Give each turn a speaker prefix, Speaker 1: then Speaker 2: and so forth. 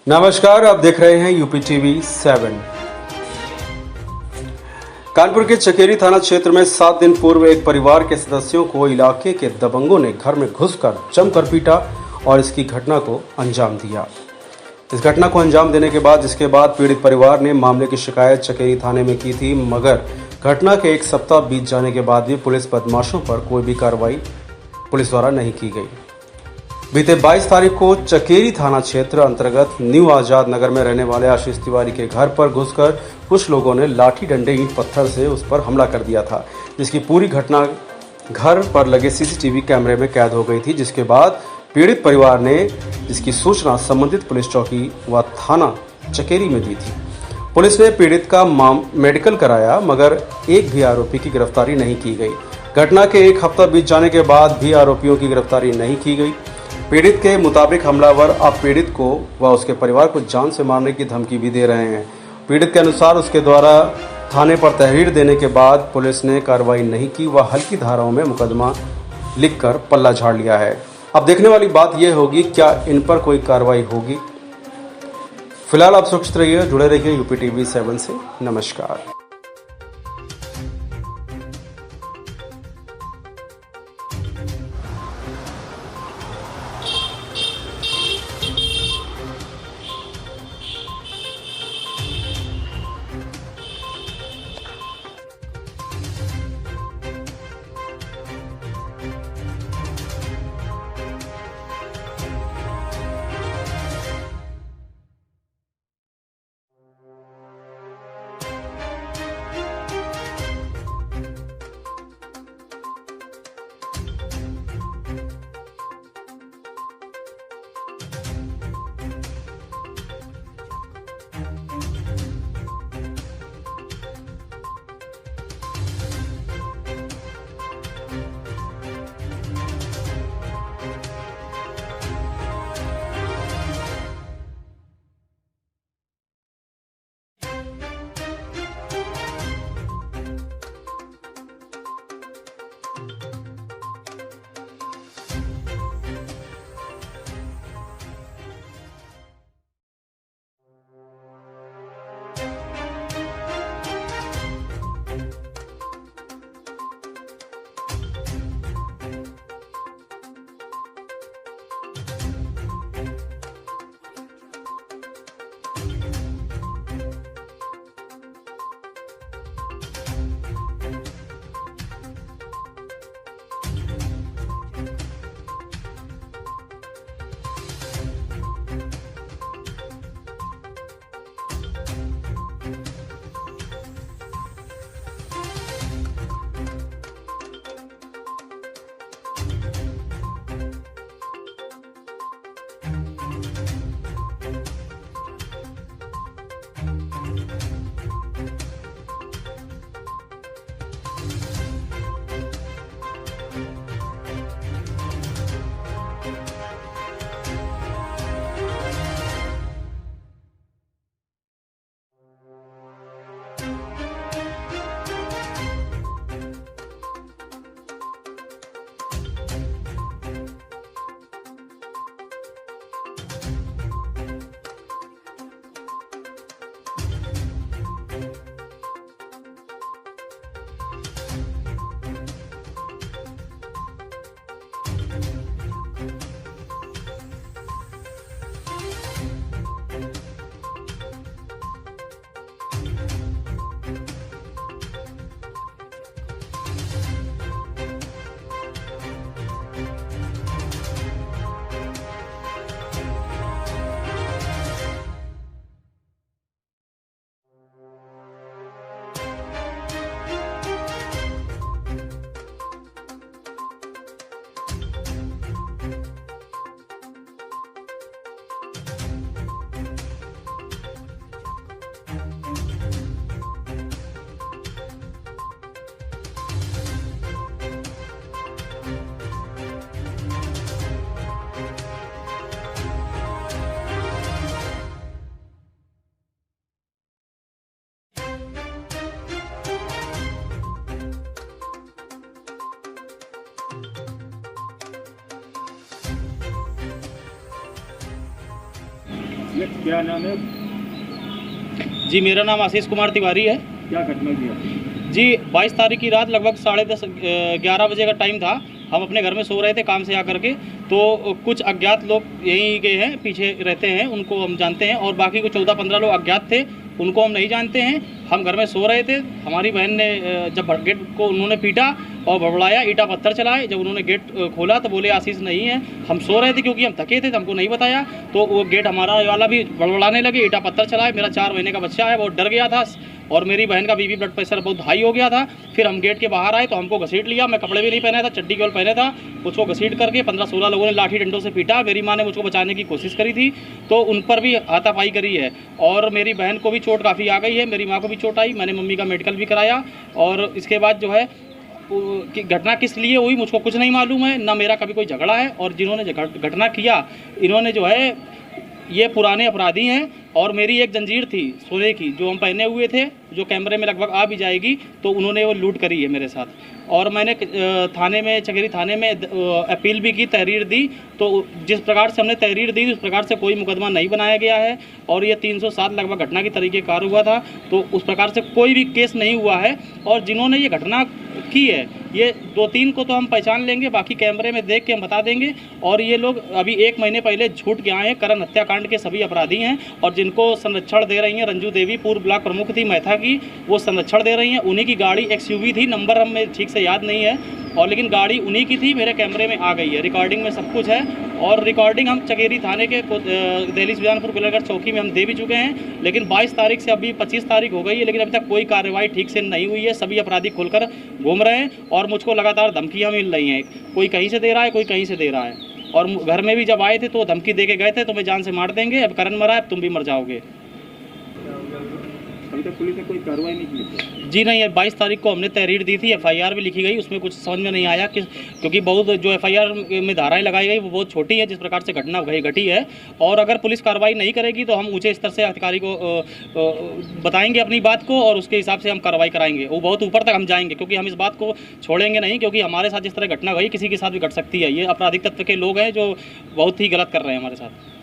Speaker 1: नमस्कार, आप देख रहे हैं यूपी टीवी 7। कानपुर के चकेरी थाना क्षेत्र में 7 दिन पूर्व एक परिवार के सदस्यों को इलाके के दबंगों ने घर में घुसकर जमकर पीटा और इसकी घटना को अंजाम दिया। इस घटना को अंजाम देने के बाद जिसके बाद पीड़ित परिवार ने मामले की शिकायत चकेरी थाने में की थी, मगर घटना के एक सप्ताह बीत जाने के बाद भी पुलिस बदमाशों पर कोई भी कार्रवाई पुलिस द्वारा नहीं की गई। बीते 22 तारीख को चकेरी थाना क्षेत्र अंतर्गत न्यू आजाद नगर में रहने वाले आशीष तिवारी के घर पर घुसकर कुछ लोगों ने लाठी डंडे ईंट पत्थर से उस पर हमला कर दिया था, जिसकी पूरी घटना घर पर लगे सीसीटीवी कैमरे में कैद हो गई थी। जिसके बाद पीड़ित परिवार ने जिसकी सूचना संबंधित पुलिस चौकी व थाना चकेरी में दी थी। पुलिस ने पीड़ित का मेडिकल कराया, मगर एक भी आरोपी की गिरफ्तारी नहीं की गई। घटना के एक हफ्ता बीत जाने के बाद भी आरोपियों की गिरफ्तारी नहीं की गई। पीड़ित के मुताबिक हमलावर अब पीड़ित को व उसके परिवार को जान से मारने की धमकी भी दे रहे हैं। पीड़ित के अनुसार उसके द्वारा थाने पर तहरीर देने के बाद पुलिस ने कार्रवाई नहीं की व हल्की धाराओं में मुकदमा लिखकर पल्ला झाड़ लिया है। अब देखने वाली बात यह होगी, क्या इन पर कोई कार्रवाई होगी। फिलहाल आप सुरक्षित रहिए, जुड़े रहिए यूपी टीवी 7 से। नमस्कार।
Speaker 2: क्या नाम है?
Speaker 3: जी मेरा नाम आशीष कुमार तिवारी है।
Speaker 2: क्या घटना हुई?
Speaker 3: जी 22 तारीख की रात लगभग 10:30 11 बजे का टाइम था। हम अपने घर में सो रहे थे काम से आकर के, तो कुछ अज्ञात लोग यहीं के हैं, पीछे रहते हैं, उनको हम जानते हैं, और बाकी को 14-15 लोग अज्ञात थे, उनको हम नहीं जानते हैं। हम घर में सो रहे थे। हमारी बहन ने जब गेट को उन्होंने पीटा और बड़बड़ाया, ईटा पत्थर चलाए। जब उन्होंने गेट खोला तो बोले आशीष नहीं है। हम सो रहे थे क्योंकि हम थके थे, तो हमको नहीं बताया। तो वो गेट हमारा वाला भी बड़बड़ाने लगे, ईटा पत्थर चलाए। मेरा 4 महीने का बच्चा है, बहुत डर गया था, और मेरी बहन का बीपी ब्लड प्रेशर बहुत हाई हो गया था। फिर हम गेट के बाहर आए तो हमको घसीट लिया। मैं कपड़े भी नहीं पहना था, चड्डी केवल पहने था। मुझको घसीट करके 15-16 लोगों ने लाठी डंडों से पीटा। मेरी माँ ने मुझको बचाने की कोशिश करी थी, तो उन पर भी हाथापाई करी है, और मेरी बहन को भी चोट काफ़ी आ गई है, मेरी माँ को भी चोट आई। मैंने मम्मी का मेडिकल भी कराया, और इसके बाद जो है कि घटना किस लिए हुई मुझको कुछ नहीं मालूम है, ना मेरा कभी कोई झगड़ा है। और जिन्होंने घटना किया, इन्होंने जो है ये पुराने अपराधी हैं। और मेरी एक जंजीर थी सोने की जो हम पहने हुए थे, जो कैमरे में लगभग आ भी जाएगी, तो उन्होंने वो लूट करी है मेरे साथ। और मैंने थाने में, चकेरी थाने में अपील भी की, तहरीर दी। तो जिस प्रकार से हमने तहरीर दी उस प्रकार से कोई मुकदमा नहीं बनाया गया है, और ये 307 लगभग घटना की तरीक़ेकार हुआ था, तो उस प्रकार से कोई भी केस नहीं हुआ है। और जिन्होंने ये घटना की है, ये 2-3 को तो हम पहचान लेंगे, बाकी कैमरे में देख के हम बता देंगे। और ये लोग अभी 1 महीने पहले छूट के आए हैं, करण हत्याकांड के सभी अपराधी हैं, और जिनको संरक्षण दे रही हैं रंजू देवी, पूर्व ब्लॉक प्रमुख थी मैथा की, वो संरक्षण दे रही हैं। उन्हीं की गाड़ी XUV थी, नंबर हमें ठीक से याद नहीं है, और लेकिन गाड़ी उन्हीं की थी। मेरे कैमरे में आ गई है, रिकॉर्डिंग में सब कुछ है। और रिकॉर्डिंग हम चकेरी थाने के दिल्ली सुजानपुर कुलेगढ़ चौकी में हम दे भी चुके हैं, लेकिन 22 तारीख से अभी 25 तारीख हो गई है, लेकिन अभी तक कोई कार्रवाई ठीक से नहीं हुई है। सभी अपराधी खुलकर घूम रहे हैं, और मुझको लगातार धमकियाँ मिल रही हैं। कोई कहीं से दे रहा है, कोई कहीं से दे रहा है। और घर में भी जब आए थे तो धमकी दे के गए थे, तुम्हें जान से मार देंगे, अब करण मरा है, अब तुम भी मर जाओगे।
Speaker 2: अभी तक पुलिस ने कोई कार्रवाई नहीं की?
Speaker 3: जी नहीं, 22 तारीख को हमने तहरीर दी थी, FIR भी लिखी गई। उसमें कुछ समझ में नहीं आया क्योंकि बहुत जो FIR में धाराएं लगाई गई वो बहुत छोटी है, जिस प्रकार से घटना घटी है। और अगर पुलिस कार्रवाई नहीं करेगी तो हम ऊंचे स्तर से अधिकारी को बताएंगे अपनी बात को, और उसके हिसाब से हम कार्रवाई कराएंगे। वो बहुत ऊपर तक हम जाएंगे, क्योंकि हम इस बात को छोड़ेंगे नहीं, क्योंकि हमारे साथ जिस तरह घटना गई किसी के साथ भी घट सकती है। ये आपराधिक तत्व के लोग हैं जो बहुत ही गलत कर रहे हैं हमारे साथ।